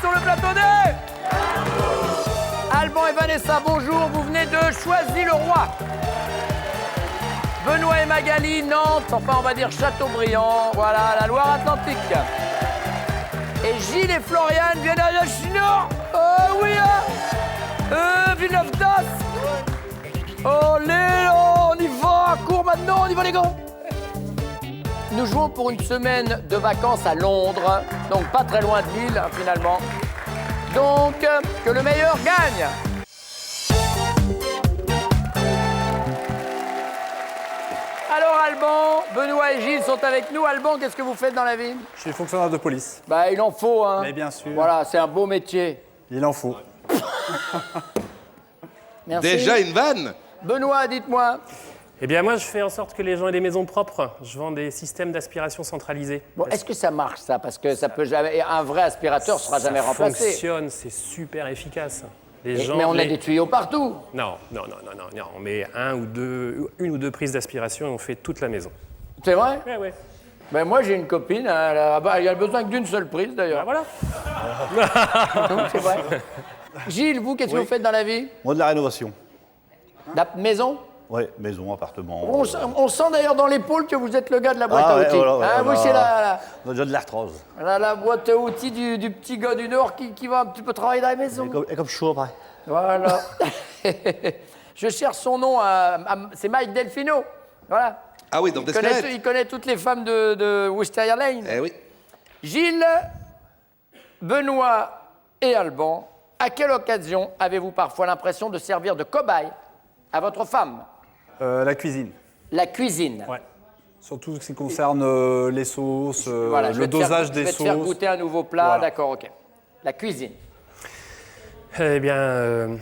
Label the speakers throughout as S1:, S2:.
S1: sur le plateau des... Alban et Vanessa, bonjour, vous venez de Choisy-le-Roi. Benoît et Magali, Nantes, enfin on va dire Châteaubriand, voilà, la Loire-Atlantique. Et Gilles et Floriane viennent à la Chine. Oh oui, Villeneuve d'As. Oh, on y va, cours maintenant, on y va les gars. Nous jouons pour une semaine de vacances à Londres, donc pas très loin de Lille, hein, finalement. Donc, que le meilleur gagne. Alors, Alban, Benoît et Gilles sont avec nous. Alban, qu'est-ce que vous faites dans la vie?
S2: Je suis fonctionnaire de police.
S1: Bah, il en faut, hein.
S2: Mais bien sûr.
S1: Voilà, c'est un beau métier.
S2: Il en faut.
S1: Merci.
S3: Déjà une vanne?
S1: Benoît, dites-moi.
S4: Eh bien, moi, je fais en sorte que les gens aient des maisons propres. Je vends des systèmes d'aspiration centralisés.
S1: Bon, est-ce que ça marche, ça? Parce que ça peut jamais... Un vrai aspirateur ne sera jamais
S4: Ça
S1: remplacé.
S4: fonctionne, c'est super efficace. Les gens,
S1: Mais on a des tuyaux partout.
S4: Non. On met une ou deux prises d'aspiration et on fait toute la maison.
S1: C'est vrai?
S4: Ouais.
S1: Ben moi, j'ai une copine, elle a besoin que d'une seule prise, d'ailleurs.
S4: Voilà.
S1: Donc, c'est vrai. Gilles, vous, qu'est-ce que vous faites dans la vie?
S5: Moi, de la rénovation.
S1: La maison?
S5: Oui, maison, appartement.
S1: On sent d'ailleurs dans l'épaule que vous êtes le gars de la boîte à
S5: ouais,
S1: outils.
S5: voilà,
S1: Vous, c'est
S5: On a déjà de l'arthrose.
S1: la boîte à outils du petit gars du Nord qui va un petit peu travailler dans la maison.
S5: Et comme chaud après.
S1: Voilà. Je cherche son nom, c'est Mike Delfino. Voilà.
S3: Ah oui, dans Desperate.
S1: Il connaît toutes les femmes de Wisteria Lane.
S3: Eh oui.
S1: Gilles, Benoît et Alban, à quelle occasion avez-vous parfois l'impression de servir de cobaye à votre femme?
S2: La cuisine.
S1: La cuisine.
S2: Ouais. Surtout ce qui concerne les sauces,
S1: Voilà, je
S2: le
S1: vais te faire-
S2: dosage des
S1: Je vais te faire
S2: sauces.
S1: goûter un nouveau plat,
S2: Voilà.
S1: d'accord, ok. La cuisine.
S4: Eh bien,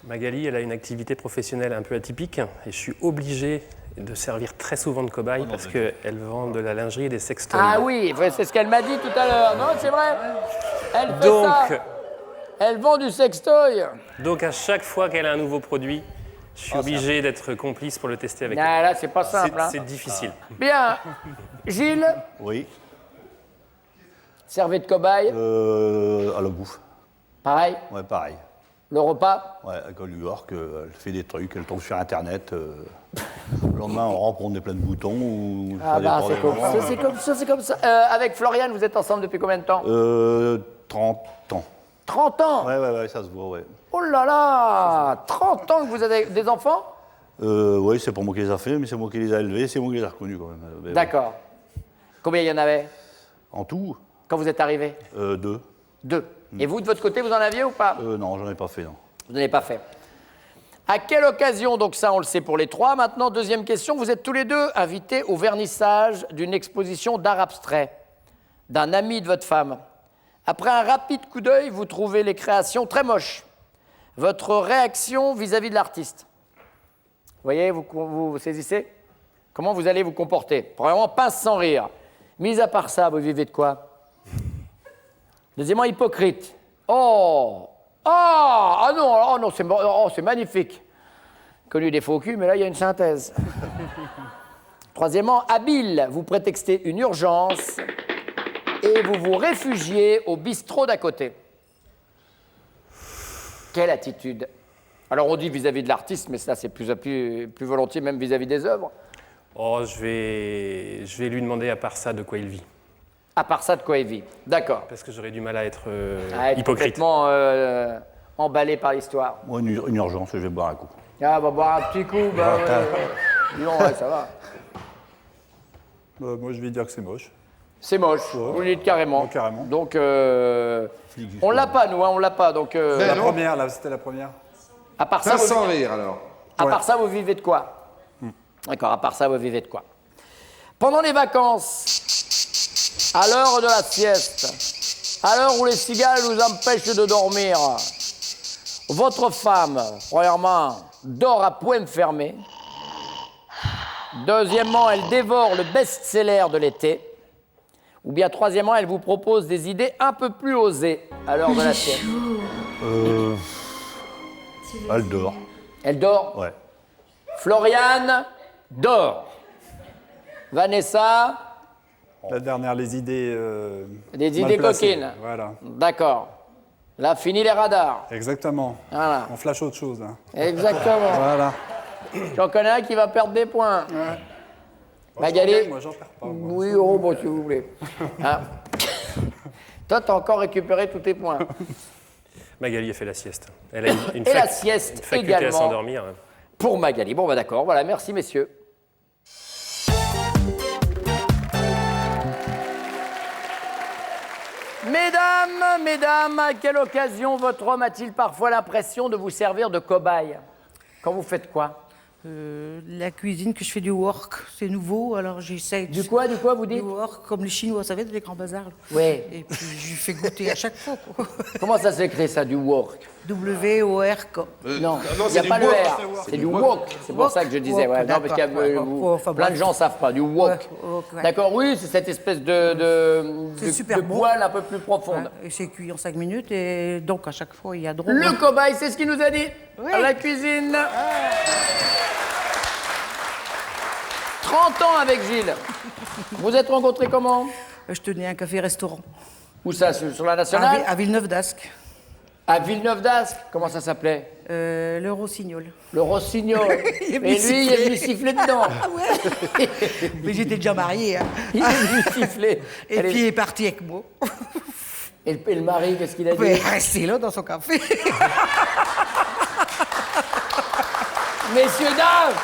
S4: Magali, elle a une activité professionnelle un peu atypique et je suis obligé de servir très souvent de cobaye parce qu'elle vend de la lingerie et des sextoys.
S1: Ah oui, c'est ce qu'elle m'a dit tout à l'heure. Non, c'est vrai. Elle fait
S4: Donc,
S1: ça. Elle vend du sextoy.
S4: donc, à chaque fois qu'elle a un nouveau produit, je suis obligé d'être complice pour le tester avec elle.
S1: Non, là, c'est pas simple. Hein.
S4: C'est difficile.
S1: Bien. Gilles,
S5: Oui.
S1: servez de cobaye.
S5: À la bouffe.
S1: Pareil.
S5: Ouais, pareil.
S1: Le repas.
S5: Ouais, à New York, elle fait des trucs, elle tombe sur Internet. Le lendemain, on rentre, on est plein de boutons. Ou
S1: Ah
S5: ça
S1: bah,
S5: dépend
S1: c'est
S5: des
S1: comme
S5: moments.
S1: ça, c'est comme ça, c'est comme ça. Avec Floriane, vous êtes ensemble depuis combien de temps?
S5: 30 ans.
S1: 30 ans.
S5: Ouais, ça se voit, ouais.
S1: Oh là là, 30 ans que vous avez des enfants?
S5: Oui, c'est pas moi qui les a fait, mais c'est moi qui les a élevés, c'est moi qui les ai reconnus quand même. Mais
S1: D'accord. Combien il y en avait
S5: ouais. En tout,
S1: quand vous êtes arrivé?
S5: 2.
S1: 2. Et vous, de votre côté, vous en aviez ou pas?
S5: Non, j'en ai pas fait, non.
S1: Vous n'avez pas fait. À quelle occasion, donc ça on le sait pour les trois, maintenant deuxième question, vous êtes tous les deux invités au vernissage d'une exposition d'art abstrait d'un ami de votre femme. Après un rapide coup d'œil, vous trouvez les créations très moches. Votre réaction vis-à-vis de l'artiste? Vous voyez, vous saisissez? Comment vous allez vous comporter? Premièrement, pince sans rire. Mis à part ça, vous vivez de quoi? Deuxièmement, hypocrite. Oh! Ah non, c'est magnifique. Connu des faux culs, mais là, il y a une synthèse. Troisièmement, habile. Vous prétextez une urgence et vous vous réfugiez au bistrot d'à côté. Quelle attitude? Alors, on dit vis-à-vis de l'artiste, mais ça, c'est plus volontiers même vis-à-vis des œuvres.
S4: Oh, je vais lui demander à part ça de quoi il vit.
S1: À part ça, de quoi il vit. D'accord.
S4: Parce que j'aurais du mal à être
S1: À être
S4: hypocrite.
S1: complètement emballé par l'histoire.
S5: Moi, une urgence, je vais boire un coup.
S1: Ah, bah, boire un petit coup, bah, non, ouais, ça va.
S2: Moi, je vais dire que c'est moche.
S1: C'est moche, vous le dites carrément.
S2: Ouais, carrément.
S1: Donc, on l'a pas, nous, hein, on l'a pas. Donc,
S2: La
S3: non.
S2: première, là, c'était la première.
S1: à part ça,
S3: Ça sans rire alors.
S1: à part ça, vous vivez de quoi? D'accord, à part ça, vous vivez de quoi? Pendant les vacances, à l'heure de la sieste, à l'heure où les cigales vous empêchent de dormir, votre femme, premièrement, dort à poing fermé. Deuxièmement, elle dévore le best-seller de l'été. Ou bien, troisièmement, elle vous propose des idées un peu plus osées à l'heure de la sieste.
S5: Elle dort.
S1: Elle dort.
S5: Ouais.
S1: Floriane dort. Vanessa,
S2: La dernière, les idées.
S1: des
S2: mal
S1: idées
S2: placées.
S1: coquines.
S2: Voilà.
S1: D'accord. Là, fini les radars.
S2: Exactement.
S1: Voilà.
S2: On flash autre chose. Hein.
S1: Exactement.
S2: Voilà.
S1: J'en connais un qui va perdre des points. Magali.
S2: Moi, j'en perds pas. Moi.
S1: Oui, oh, bon, si vous voulez. Hein. Toi, t'as encore récupéré tous tes points.
S4: Magali a fait la sieste. Elle a une
S1: Et la sieste
S4: faculté à
S1: également
S4: s'endormir.
S1: pour Magali. Bon, bah d'accord. Voilà, merci, messieurs. Mesdames, à quelle occasion votre homme a-t-il parfois l'impression de vous servir de cobaye? Quand vous faites quoi?
S6: La cuisine que je fais du wok, c'est nouveau, alors j'essaye.
S1: Du quoi, vous
S6: Du
S1: dites?
S6: wok, comme les Chinois, ça va être les grands bazars. Là.
S1: Oui.
S6: Et puis je lui fais goûter à chaque fois. Quoi.
S1: Comment ça s'écrit ça, du work?
S6: W-O-R-K.
S1: Non, il n'y
S3: c'est
S1: a
S3: du
S1: pas le
S3: wok,
S1: R, c'est du wok. C'est pour
S6: Wok,
S1: ça que je disais.
S6: wok,
S1: Ouais. Non, parce qu'il y a,
S6: d'accord, ouais, enfin,
S1: plein de
S6: bref.
S1: gens ne savent pas, du wok.
S6: Ouais, wok, ouais.
S1: D'accord, oui, c'est cette espèce
S6: C'est super
S1: de
S6: bon.
S1: poêle un peu plus profonde.
S6: Et c'est cuit en 5 minutes, et donc à chaque fois, il y a drôle.
S1: Le cobaye, c'est ce qu'il nous a dit.
S6: Oui.
S1: À la cuisine. 30 ans avec Gilles. Vous êtes rencontrés comment?
S6: Je tenais un café-restaurant
S1: Où ça, sur la Nationale?
S6: à Villeneuve-d'Ascq,
S1: À Villeneuve-d'Ascq. Comment ça s'appelait?
S6: le Rossignol.
S1: Le Rossignol.
S6: Il est
S1: Et
S6: venu
S1: lui, il est venu siffler dedans.
S6: Ah ouais. Mais j'étais déjà mariée. Hein.
S1: Il est venu siffler.
S6: Et puis il est parti avec moi.
S1: Et le mari, qu'est-ce qu'il a dit?
S6: Mais restez là dans son café.
S1: Messieurs, dames,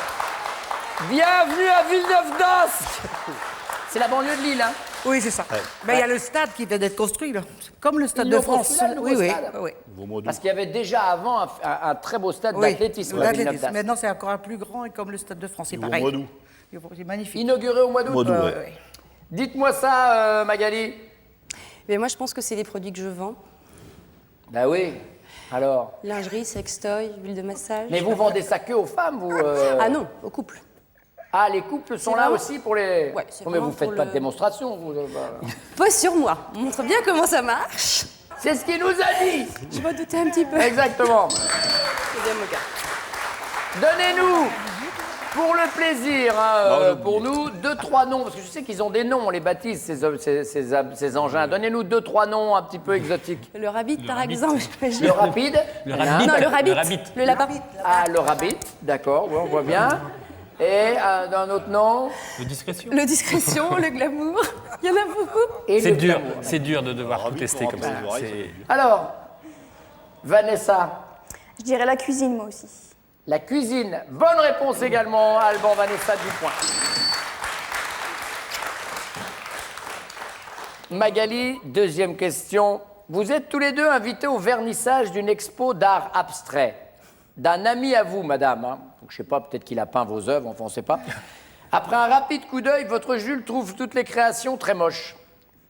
S1: bienvenue à Villeneuve-d'Ascq. C'est la banlieue de Lille, hein?
S6: Oui, c'est ça. Mais il y a le stade qui vient d'être construit, là. C'est comme le stade
S1: Ils
S6: de
S1: l'ont
S6: France.
S1: construit, là, le nouveau
S6: Oui, oui,
S1: stade.
S6: oui.
S1: Parce qu'il y avait déjà avant un très beau stade
S6: Oui,
S1: d'athlétisme à
S6: l'athlétisme.
S1: Villeneuve-d'Ascq.
S6: Maintenant, c'est encore un plus grand et comme le stade de France, c'est
S5: Au
S6: pareil.
S5: mois d'août.
S6: C'est magnifique.
S1: Inauguré au mois d'août.
S5: Mois d'août, ouais.
S6: ouais.
S1: Dites-moi ça, Magali.
S7: Mais moi, je pense que c'est les produits que je vends.
S1: Bah oui. Alors.
S7: Lingerie, sextoy, huile de massage.
S1: Mais vous vendez ça que aux femmes, vous
S7: Ah non, au couple.
S1: Ah, les couples sont
S7: C'est
S1: là
S7: vraiment-
S1: aussi pour les.
S7: Ouais, c'est
S1: Oh, mais vous
S7: vraiment
S1: faites
S7: pour
S1: pas
S7: le-
S1: de démonstration, vous.
S7: Pose sur moi. Montre bien comment ça marche.
S1: C'est ce qu'il nous a dit.
S7: Je m'en doutais un petit peu.
S1: Exactement.
S7: C'est bien mon gars.
S1: Donnez-nous, pour le plaisir, hein, pour nous, 2-3 noms, parce que je sais qu'ils ont des noms, on les baptise, ces engins. Donnez-nous 2-3 noms un petit peu exotiques.
S7: Le rabbit, par exemple.
S1: Le rapide.
S7: Non, le rabbit. Le lapin.
S1: Ah, le rabbit, d'accord, ouais, on voit bien. Et un autre nom.
S7: Le discrétion, le glamour. Il y en a beaucoup.
S1: Et
S4: C'est
S1: le
S4: dur,
S1: glamour.
S4: c'est dur de devoir tester comme ça. C'est-
S1: Alors, Vanessa,
S8: Je dirais la cuisine, moi aussi.
S1: la cuisine. Bonne réponse également, Alban, Vanessa, du point. Magali, deuxième question. Vous êtes tous les deux invités au vernissage d'une expo d'art abstrait. D'un ami à vous, madame. Hein. Donc, je ne sais pas, peut-être qu'il a peint vos œuvres, enfin, on ne sait pas. Après un rapide coup d'œil, votre Jules trouve toutes les créations très moches.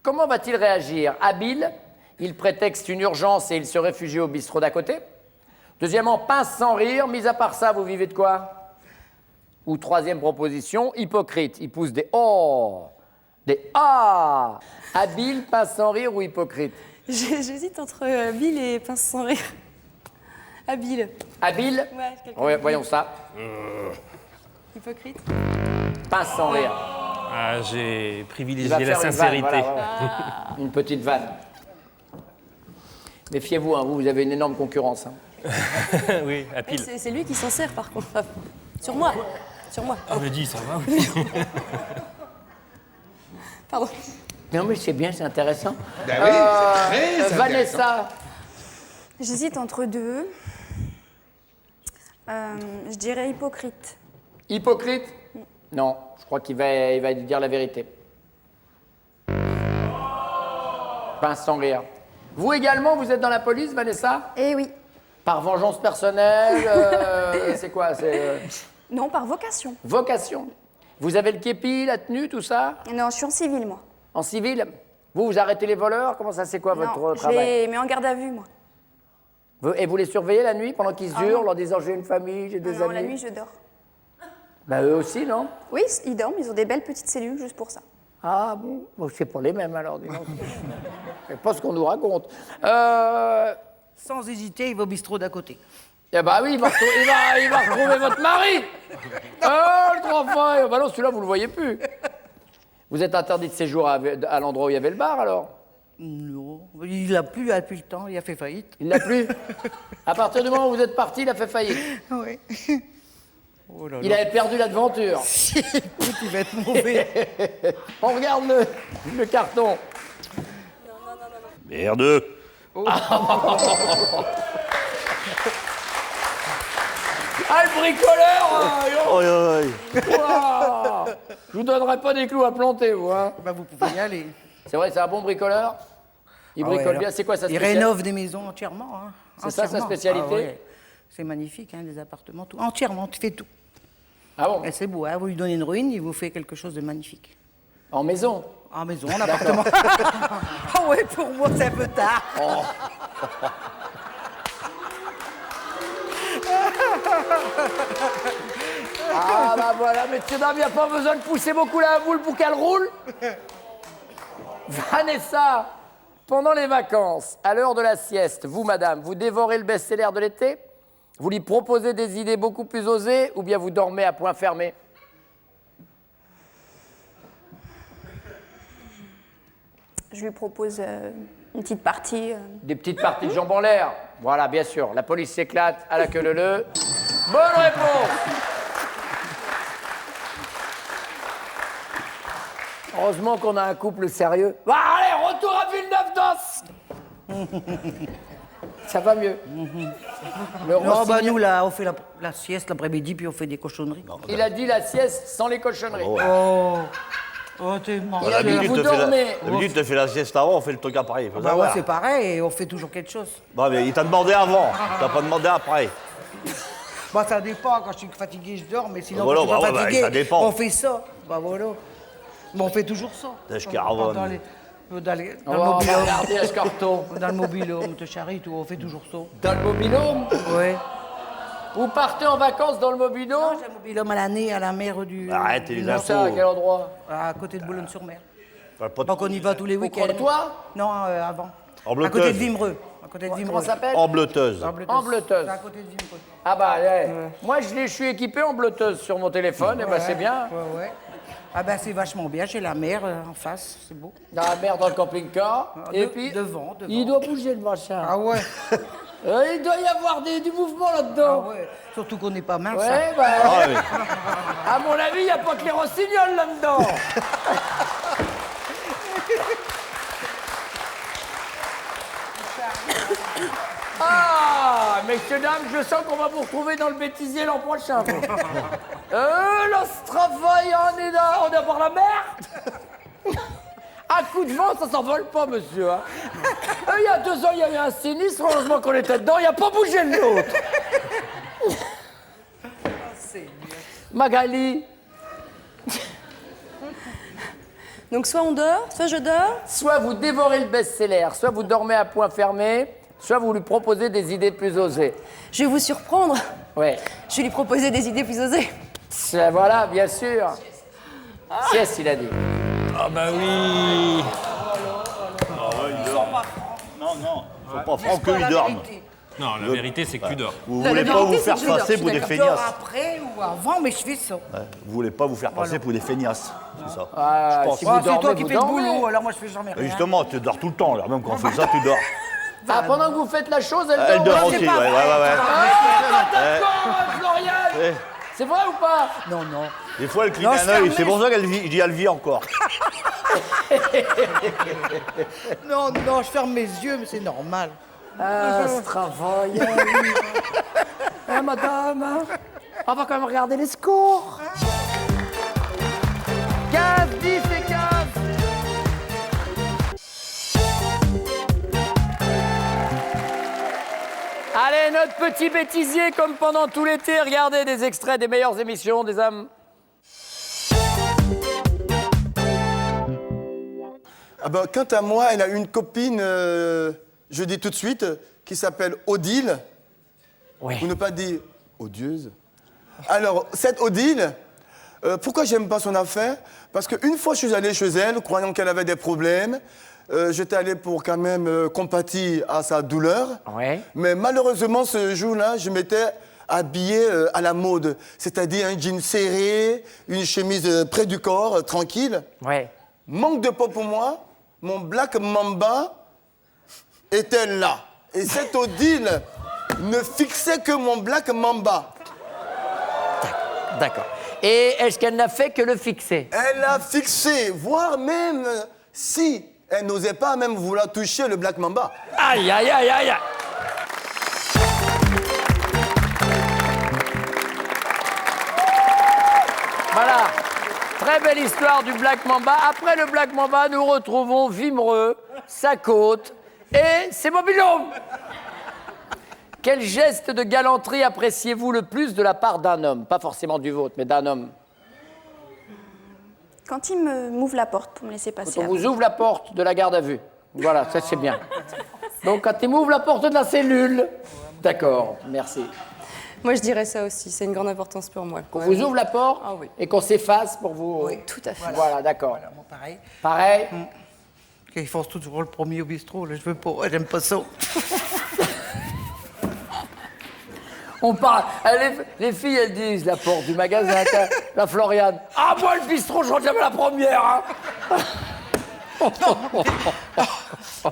S1: Comment va-t-il réagir? Habile, il prétexte une urgence et il se réfugie au bistrot d'à côté. Deuxièmement, pince sans rire. Mis à part ça, vous vivez de quoi? Ou troisième proposition, hypocrite. Il pousse des oh, des ah. Habile, pince sans rire ou hypocrite?
S7: J'hésite entre Bill et pince sans rire. Habile.
S1: Habile?
S7: Ouais, quelqu'un
S1: Ouais,
S7: de
S1: voyons ça.
S7: hypocrite.
S1: Pince sans rire.
S4: Ah, j'ai
S1: Il va
S4: privilégié
S1: faire
S4: la
S1: une vanne,
S4: sincérité.
S1: voilà, ouais. Une petite vanne. Méfiez-vous, hein, vous avez une énorme concurrence. Hein.
S4: Oui, à pile.
S7: C'est lui qui s'en sert, par contre. Enfin, sur moi. Sur moi.
S4: Ah, me dis, ça va.
S7: Pardon.
S1: Non, mais c'est bien, c'est intéressant.
S3: Ben oui, c'est très
S1: Vanessa,
S8: J'hésite entre deux. Je dirais hypocrite.
S1: hypocrite? Non, je crois qu'il il va dire la vérité. Pince sans rire. Vous également, vous êtes dans la police, Vanessa?
S8: Eh oui.
S1: Par vengeance personnelle, c'est quoi? C'est
S8: Non, par vocation.
S1: vocation. Vous avez le képi, la tenue, tout ça?
S8: Non, je suis en civil, moi.
S1: En civil? Vous arrêtez les voleurs? Comment ça, c'est quoi votre
S8: non, je
S1: travail?
S8: les mets en garde à vue, moi.
S1: Et vous les surveillez la nuit pendant qu'ils se
S8: Ah
S1: hurlent
S8: non.
S1: en disant j'ai une famille, j'ai des
S8: Non,
S1: amis?
S8: la nuit, je dors.
S1: Bah eux aussi, non?
S8: Oui, ils dorment, ils ont des belles petites cellules juste pour ça.
S1: Ah bon, c'est pas les mêmes alors, dis donc. C'est pas ce qu'on nous raconte.
S6: Sans hésiter, il va au bistrot d'à côté.
S1: Eh bah oui, il va retrouver votre mari. Oh, le trois fois. Bah non, celui-là, vous le voyez plus. Vous êtes interdit de séjour à l'endroit où il y avait le bar, alors?
S6: Non, il l'a plus depuis le temps, il a fait faillite.
S1: Il l'a plus. À partir du moment où vous êtes parti, il a fait faillite.
S6: Oui. Oh là
S1: Il avait perdu l'aventure.
S6: Écoute, il va être mauvais.
S1: On regarde le carton.
S5: Merde.
S1: Ah, le bricoleur
S5: Aïe, aïe.
S1: Ouah. Je vous donnerai pas des clous à planter, vous. Hein.
S6: Bah, vous pouvez y aller.
S1: C'est vrai, c'est un bon bricoleur. Il
S6: Ah ouais,
S1: bricole
S6: alors,
S1: bien. C'est quoi sa
S6: il
S1: spécialité?
S6: rénove des maisons entièrement. Hein.
S1: C'est ça, sa
S6: Entièrement.
S1: spécialité?
S6: Ah ouais. C'est magnifique, hein, des appartements, tout. Entièrement, tu fais tout.
S1: Ah bon?
S6: Et c'est beau, hein, vous lui donnez une ruine, il vous fait quelque chose de magnifique.
S1: En maison?
S6: En maison, en appartement. Ah ouais, pour moi, c'est un peu tard.
S1: Ah bah voilà, messieurs, dames, il n'y a pas besoin de pousser beaucoup la boule pour qu'elle roule. Vanessa, pendant les vacances, à l'heure de la sieste, vous, madame, vous dévorez le best-seller de l'été? Vous lui proposez des idées beaucoup plus osées ou bien vous dormez à point fermé?
S8: Je lui propose une petite partie.
S1: Des petites parties de jambes en l'air. Voilà, bien sûr. La police s'éclate à la queue leu. Bonne réponse. Heureusement qu'on a un couple sérieux. Ah, allez, retour à Villeneuve-d'Ascq. Ça va mieux. Le
S6: Non, bah
S1: rossignol-
S6: nous, là, on fait la sieste l'après-midi, puis on fait des cochonneries.
S1: Il a dit la sieste sans les cochonneries.
S6: Oh, t'es
S1: Il a dit vous dormez.
S5: D'habitude, tu fais la sieste avant, on fait le truc après. Faut
S6: Bah ouais,
S5: savoir.
S6: c'est pareil, et on fait toujours quelque chose.
S5: Bon, mais il t'a demandé avant, t'as pas demandé après.
S6: Bah ça dépend, quand je suis fatigué, je dors, mais sinon
S5: Voilà,
S6: quand je suis
S5: bah
S6: pas
S5: ouais,
S6: fatigué,
S5: ça dépend.
S6: on fait ça. Bah voilà. Mais on fait toujours ça.
S5: Dash caravane.
S6: Dans
S1: On
S6: le
S1: va
S6: mobilhome.
S1: regarder Escorto.
S6: Dans le mobilhome, te charrie, tout, on fait toujours ça.
S1: Dans le mobilhome.
S6: Ouais.
S1: Vous partez en vacances dans le mobilhome?
S6: J'ai un mobilhome à l'année, à la mer du...
S5: Arrête
S6: du
S5: les
S6: Nord,
S5: infos.
S1: Ça, à quel endroit?
S6: à côté de Boulogne-sur-Mer.
S5: Enfin, pas de-
S6: Donc on y va tous les
S1: Au
S6: week-ends.
S1: Crotoy?
S6: Non, avant.
S5: En
S6: À côté
S5: bleuteuse.
S6: de Vimereux. À côté de
S1: Comment
S6: Vimereux.
S1: ça s'appelle?
S5: En bleuteuse.
S1: En bleuteuse.
S6: C'est à côté de Vimereux.
S1: Ah bah, ouais. Moi, je suis équipé en bleuteuse sur mon téléphone, et bah c'est bien.
S6: Ouais, ouais. Ah ben c'est vachement bien, j'ai la mer en face, c'est beau.
S1: Dans la mer, dans le camping-car, et puis...
S6: Devant.
S1: Il doit bouger, le machin.
S6: Ah ouais.
S1: Il doit y avoir du mouvement
S6: Ah
S1: là-dedans.
S6: ouais. Surtout qu'on n'est pas mince.
S1: Ouais,
S6: hein.
S1: bah...
S5: Ah, mais-
S1: À mon avis, il n'y a pas que les rossignols là-dedans. Ah, messieurs, dames, je sens qu'on va vous retrouver dans le bêtisier l'an prochain. Vous. L'Austravoie, on est par la mer. À coup de vent, ça s'envole pas, monsieur. Hein. Il y a 2 ans, il y a eu un sinistre, heureusement qu'on était dedans, il n'a pas bougé le nôtre. Magali,
S7: Donc soit on dort, soit je dors.
S1: soit vous dévorez le best-seller, soit vous dormez à point fermé, soit vous lui proposez des idées plus osées.
S7: Je vais vous surprendre.
S1: Ouais.
S7: Je vais lui proposer des idées plus osées.
S1: Voilà, bien sûr. Sieste, il a dit.
S3: Ah bah oui.
S5: Non, non, faut pas francs qu'ils dorment.
S3: Non, la vérité, c'est que tu dors.
S5: Vous
S7: La
S5: voulez pas
S7: vérité,
S5: vous
S7: c'est
S5: faire
S7: que je dors,
S5: passer
S7: je
S5: pour des
S7: suis
S6: Je dors
S5: feignasses.
S6: après ou avant, mais je fais ça.
S5: Vous voulez pas vous faire passer pour des feignasses, c'est ça.
S1: Ah,
S5: Je pense.
S1: si vous
S6: Ah, c'est
S1: dormez,
S6: toi qui
S1: vous
S6: fais le
S1: dormez.
S6: boulot, alors moi je fais jamais
S5: Et
S6: rien.
S5: justement, tu dors tout le temps, alors même quand on fait ça, tu dors.
S1: Ah, pendant que vous faites la chose, elle
S5: Elle dort
S1: dort.
S5: aussi,
S6: c'est
S5: ouais,
S6: pas
S5: ouais,
S6: vrai.
S5: ouais.
S1: Ah, d'accord, Florian.
S5: Eh,
S1: C'est vrai ou pas?
S6: Non, non.
S5: Des fois, elle cligne
S6: Non,
S5: un
S6: je
S5: œil,
S6: ferme
S5: c'est
S6: les-
S5: pour ça qu'elle vit, je dis elle vit encore.
S6: Non, non, je ferme mes yeux, mais c'est normal.
S1: Ah, ce travail. Ah, madame, on va quand même regarder les scores. 15, 10 et 15. Allez, notre petit bêtisier, comme pendant tout l'été, regardez des extraits des meilleures émissions des âmes.
S9: Ah ben, quant à moi, elle a une copine, je dis tout de suite, qui s'appelle Odile.
S1: Oui.
S9: Pour ne pas dire odieuse. Alors, cette Odile, pourquoi j'aime pas son affaire? Parce qu'une fois, je suis allé chez elle, croyant qu'elle avait des problèmes. J'étais allé pour quand même compatir à sa douleur.
S1: Ouais.
S9: Mais malheureusement, ce jour-là, je m'étais habillé à la mode. C'est-à-dire un jean serré, une chemise près du corps, tranquille.
S1: Ouais.
S9: Manque de peau pour moi, mon Black Mamba était là. Et cette Odile ne fixait que mon Black Mamba.
S1: D'accord. Et est-ce qu'elle n'a fait que le fixer?
S9: Elle a fixé, voire même si elle n'osait pas même vouloir toucher le Black Mamba.
S1: Aïe, aïe, aïe, aïe, aïe. Voilà. Très belle histoire du Black Mamba. Après le Black Mamba, nous retrouvons Vimereux, sa côte et ses mobilhomes. Quel geste de galanterie appréciez-vous le plus de la part d'un homme? Pas forcément du vôtre, mais d'un homme.
S8: Quand il m'ouvre la porte pour me laisser passer.
S1: Quand on vous ouvre la porte de la garde à vue. Voilà, ça c'est bien. Donc quand il m'ouvre la porte de la cellule. D'accord, merci.
S7: Moi, je dirais ça aussi. C'est une grande importance pour moi.
S1: Qu'on vous ouvre la porte
S7: Ah oui.
S1: et qu'on s'efface pour vous.
S7: Oui, tout à fait.
S1: Voilà, d'accord.
S6: Voilà, moi, pareil.
S1: Pareil.
S6: Ils font toujours le premier au bistrot, là, je veux pas, j'aime pas ça.
S1: On parle. Les filles, elles disent la porte du magasin, la Floriane. Ah, moi, le bistrot, je rentre jamais la première. Hein.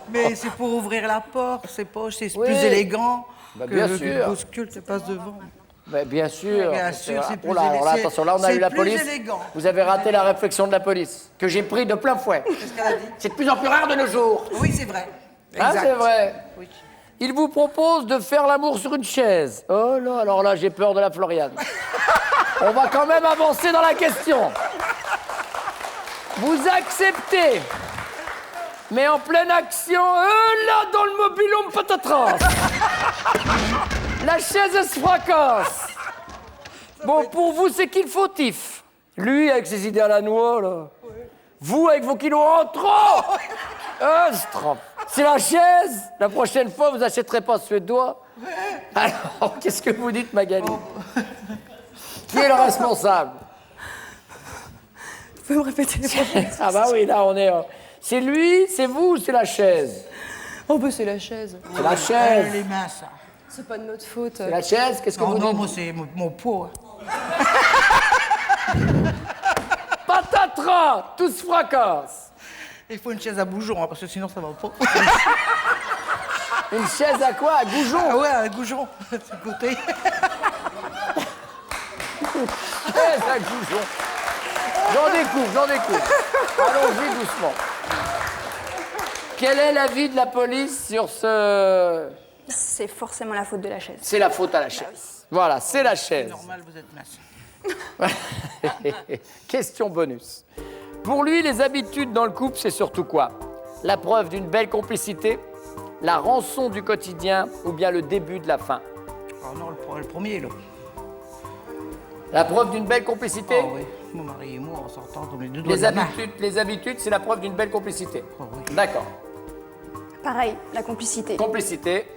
S6: Mais c'est pour ouvrir la porte, c'est
S1: Oui.
S6: plus élégant
S1: Bah,
S6: que
S1: bien
S6: le
S1: sûr.
S6: bouscule se passe devant.
S1: Mais bien sûr.
S6: Bien sûr, c'est plus
S1: Oh là, alors là,
S6: élégant.
S1: attention, là, on a
S6: C'est
S1: eu la
S6: plus
S1: police.
S6: élégant.
S1: Vous avez raté la réflexion de la police, que j'ai pris de plein fouet.
S6: Qu'est-ce qu'elle a dit?
S1: C'est de plus en plus rare de nos jours.
S6: Oui, c'est vrai.
S1: Ah,
S6: Exact.
S1: c'est vrai.
S6: Oui.
S1: Il vous propose de faire l'amour sur une chaise. Oh là, alors là, j'ai peur de la Floriane. On va quand même avancer dans la question. Vous acceptez, mais en pleine action, là, dans le mobilhome patatras. La chaise se fracasse. Bon, pour vous, c'est qu'il fautif. Lui, avec ses idées à la noix, là. Vous, avec vos kilos en trop. C'est la chaise. La prochaine fois, vous n'achèterez pas suédois. Alors, qu'est-ce que vous dites, Magali? Qui est le responsable?
S7: Vous pouvez me répéter les premiers?
S1: Ah bah oui, là, on est... C'est lui, c'est vous ou c'est la chaise?
S7: Oh, bah, c'est la chaise.
S1: C'est la chaise.
S6: Les mains, ça.
S7: C'est pas de notre faute.
S1: C'est la chaise, qu'est-ce que
S6: Non,
S1: vous
S6: non,
S1: dites?
S6: moi, c'est mon poids.
S1: Patatras, tout se fracasse.
S6: Il faut une chaise à bougeon, hein, parce que sinon, ça va pas.
S1: Une chaise à quoi? À goujon?
S6: Ah ouais, un goujon, de ce côté.
S1: Chaise à goujon. J'en découvre. Allons-y doucement. Quel est l'avis de la police sur ce...
S8: C'est forcément la faute de la chaise.
S1: C'est la faute à la chaise. Voilà, c'est la chaise.
S6: Normal, vous êtes mince.
S1: Question bonus. Pour lui, les habitudes dans le couple, c'est surtout quoi? La preuve d'une belle complicité, la rançon du quotidien ou bien le début de la fin?
S6: Oh non, le premier, là.
S1: La preuve d'une belle complicité?
S6: Ah oui, mon mari et moi, en sortant, on les deux doigts de la main.
S1: Les habitudes, c'est la preuve d'une belle complicité.
S6: Oh oui.
S1: D'accord.
S8: Pareil, la complicité.
S1: Complicité.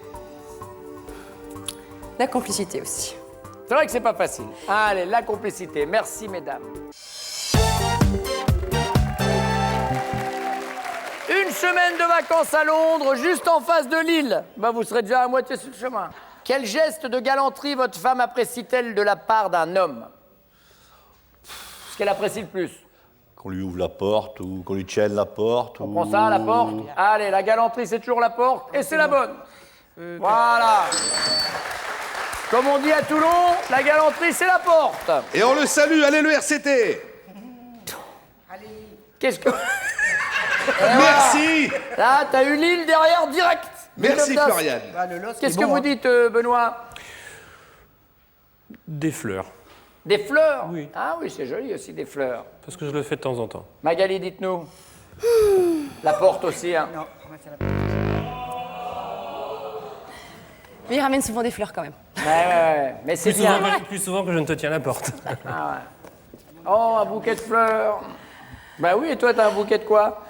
S7: La complicité aussi.
S1: C'est vrai que c'est pas facile. Allez, la complicité. Merci, mesdames. Une semaine de vacances à Londres, juste en face de Lille. Bah, vous serez déjà à moitié sur le chemin. Quel geste de galanterie votre femme apprécie-t-elle de la part d'un homme? Ce qu'elle apprécie le plus.
S5: Qu'on lui ouvre la porte ou qu'on lui tienne la porte.
S1: On prend ça, la porte. Allez, la galanterie, c'est toujours la porte. Et c'est la bonne. Voilà. Comme on dit à Toulon, la galanterie, c'est la porte.
S10: Et on le salue, allez le RCT.
S1: Qu'est-ce que...
S10: Merci.
S1: Là, t'as eu Lille derrière, direct.
S10: Merci
S1: Lille of Das.
S10: Floriane.
S6: Ah, le LOSC
S1: Qu'est-ce
S6: est
S1: que
S6: bon,
S1: vous
S6: hein.
S1: dites, Benoît?
S4: Des fleurs.
S1: Des fleurs?
S4: Oui.
S1: Ah oui, c'est joli aussi, des fleurs.
S4: Parce que je le fais de temps en temps.
S1: Magali, dites-nous. La porte aussi, hein.
S6: Non, on va faire la
S7: Mais il ramène souvent des fleurs quand même.
S1: Ouais. Mais c'est bien.
S4: Plus souvent que je ne te tiens la porte.
S1: Oh, un bouquet de fleurs. Bah oui, et toi, t'as un bouquet de quoi?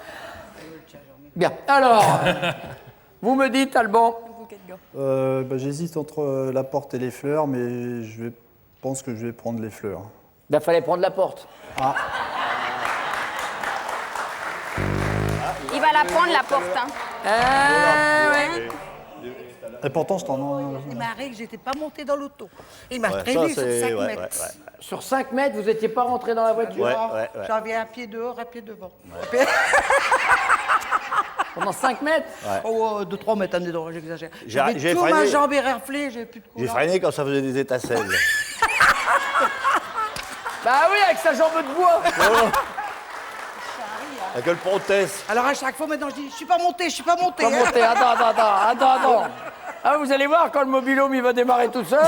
S1: Bien. Alors, vous me dites, Alban?
S2: J'hésite entre la porte et les fleurs, mais pense que je vais prendre les fleurs.
S1: Ben, fallait prendre la porte.
S8: Il va la prendre, la porte. Hein.
S1: Ouais.
S2: Et pourtant, je t'en...
S6: Il m'a arrêté que j'étais pas montée dans l'auto. Il m'a
S5: Ouais,
S6: prévenu
S5: ça,
S6: sur 5
S5: c'est- ouais,
S6: mètres.
S5: ouais, ouais.
S1: Sur 5 mètres, vous n'étiez pas rentré dans la voiture?
S5: Ouais.
S6: J'en viens à pied dehors, à pied devant.
S1: Pendant 5 mètres.
S6: Oh, 2-3 mètres, hein, dedans, j'exagère.
S5: J'ai
S6: J'avais tout
S5: freiné.
S6: ma jambe éraflée, j'avais plus de
S5: J'ai
S6: couloir.
S5: freiné quand ça faisait des étincelles.
S1: Bah oui, avec sa jambe de bois.
S5: Avec le prothèse.
S6: Alors à chaque fois, maintenant, je dis, je suis pas monté, je suis pas monté.
S1: Pas monter, attends. Ah, vous allez voir, quand le mobil-home il va démarrer tout seul,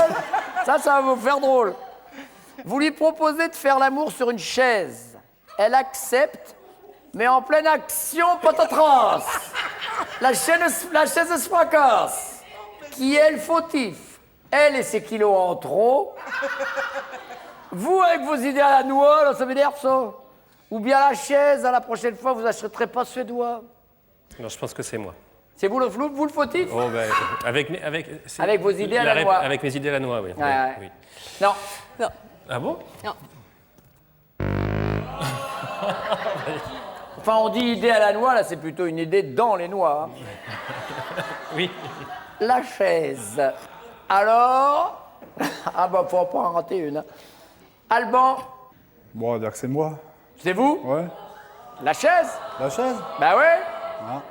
S1: ça va vous faire drôle. Vous lui proposez de faire l'amour sur une chaise. Elle accepte, mais en pleine action patatras. La chaise se fracasse. Qui est le fautif? Elle et ses kilos en trop. Vous, avec vos idées à la noix, là, ça m'énerve, ça. Ou bien la chaise, à la prochaine fois, vous n'achèterez pas suédois.
S4: Non, je pense que c'est moi.
S1: C'est vous le fautif?
S4: Oh, ben, avec
S1: vos idées à la noix.
S4: Avec mes idées à la noix, oui.
S1: Ouais.
S4: Oui.
S1: Non.
S7: Non.
S4: Ah bon?
S7: Non.
S1: Enfin, on dit idée à la noix, là, c'est plutôt une idée dans les noix. Hein.
S4: Oui.
S1: La chaise. Alors... Ah bah, faut pas en rater une. Hein. Alban,
S2: Bon, on va dire que c'est moi.
S1: c'est vous?
S2: Ouais.
S1: La chaise?
S2: La chaise?
S1: Bah ouais.
S2: Ah,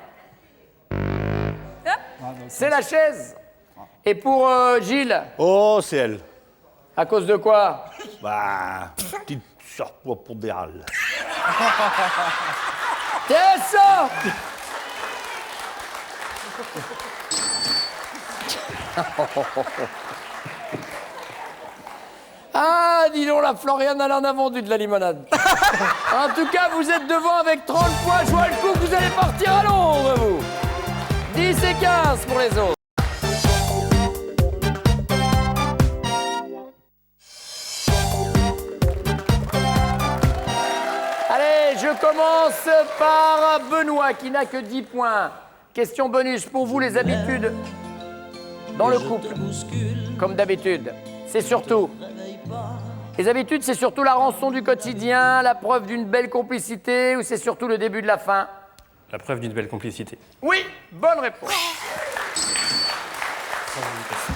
S2: donc,
S1: C'est la chaise. Et pour Gilles,
S5: Oh, c'est elle.
S1: à cause de quoi?
S5: Bah, petite surpoids pondéral.
S1: C'est ça. Ah, dis donc, la Floriane, elle en a vendu de la limonade. En tout cas, vous êtes devant avec 30 points. Je vois le coup que vous allez partir à Londres, vous. 10 et 15 pour les autres. Allez, je commence par Benoît, qui n'a que 10 points. Question bonus pour vous, les habitudes dans le couple. Comme d'habitude, c'est surtout... Les habitudes, c'est surtout la rançon du quotidien, la preuve d'une belle complicité, ou c'est surtout le début de la fin?
S4: La preuve d'une belle complicité.
S1: Oui, bonne réponse.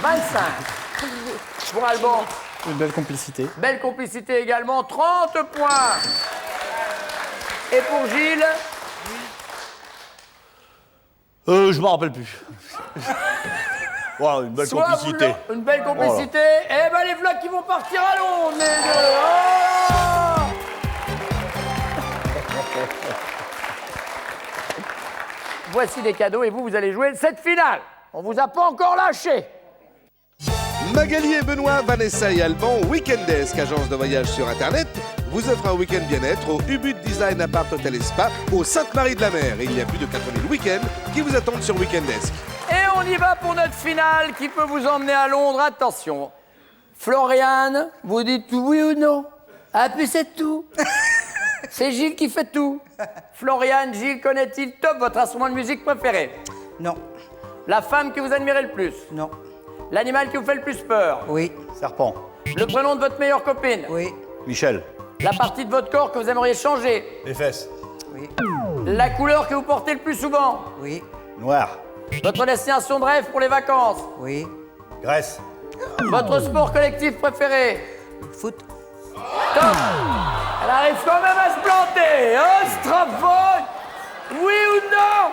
S1: 25. Pour Alban,
S2: une belle complicité.
S1: belle complicité également, 30 points. Et pour Gilles,
S5: Je m'en rappelle plus. Voilà, une belle
S1: soit
S5: complicité.
S1: une belle complicité, et ben les vlogs qui vont partir à Londres, les deux. Oh Voici des cadeaux et vous allez jouer cette finale. On vous a pas encore lâché.
S10: Magali et Benoît, Vanessa et Alban, Weekendesk, agence de voyage sur Internet, vous offre un week-end bien-être au Ubud Design Apart Hotel et Spa au Sainte-Marie-de-la-Mer. Et il y a plus de 4000 week-ends qui vous attendent sur Weekendesk.
S1: Et on y va pour notre finale qui peut vous emmener à Londres. Attention. Floriane, vous dites oui ou non? Ah, puis c'est tout. C'est Gilles qui fait tout. Floriane, Gilles, connaît-il top votre instrument de musique préféré?
S6: Non,
S1: La femme que vous admirez le plus?
S6: non,
S1: L'animal qui vous fait le plus peur?
S6: oui,
S5: Serpent.
S1: Le prénom de votre meilleure copine?
S6: oui,
S5: Michel.
S1: La partie de votre corps que vous aimeriez changer?
S5: Les fesses.
S6: oui,
S1: La couleur que vous portez le plus souvent?
S6: oui,
S5: Noir.
S1: Votre destination de rêve pour les vacances?
S6: oui.
S5: Grèce.
S1: Votre sport collectif préféré?
S6: Foot,
S1: Top. Elle arrive quand même à se planter. Oh, Strafon. Oui ou non?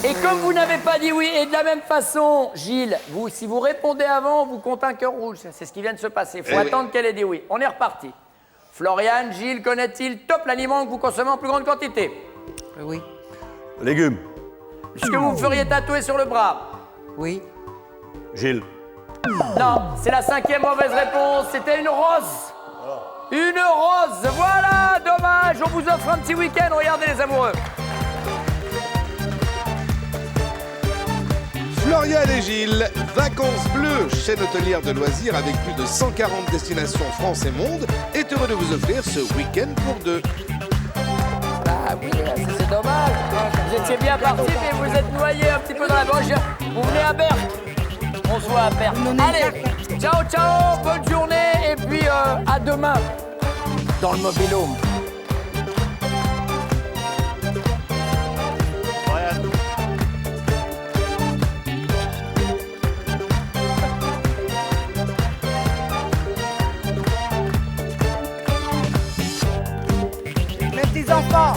S1: Et comme vous n'avez pas dit oui, et de la même façon, Gilles, vous, si vous répondez avant, vous comptez un cœur rouge. C'est ce qui vient de se passer. Il faut attendre qu'elle ait dit oui. On est reparti. Floriane, Gilles, connaît-il top l'aliment que vous consommez en plus grande quantité?
S6: oui,
S5: Légumes.
S1: Ce que vous feriez tatouer sur le bras?
S6: oui,
S5: Gilles.
S1: Non, c'est la 5e mauvaise réponse. C'était une rose. Une rose. Voilà, dommage. On vous offre un petit week-end. Regardez les amoureux.
S10: Floriane et Gilles, Vacances Bleues, chaîne hôtelière de loisirs avec plus de 140 destinations France et monde, est heureux de vous offrir ce week-end pour deux.
S1: Ah oui, c'est dommage. Vous étiez bien parti, mais vous êtes noyé un petit peu dans la branche. Vous venez à Berck. On se voit à Berck. Allez, ciao, ciao, bonne journée, et puis à demain dans le mobil-home.
S6: mes petits enfants.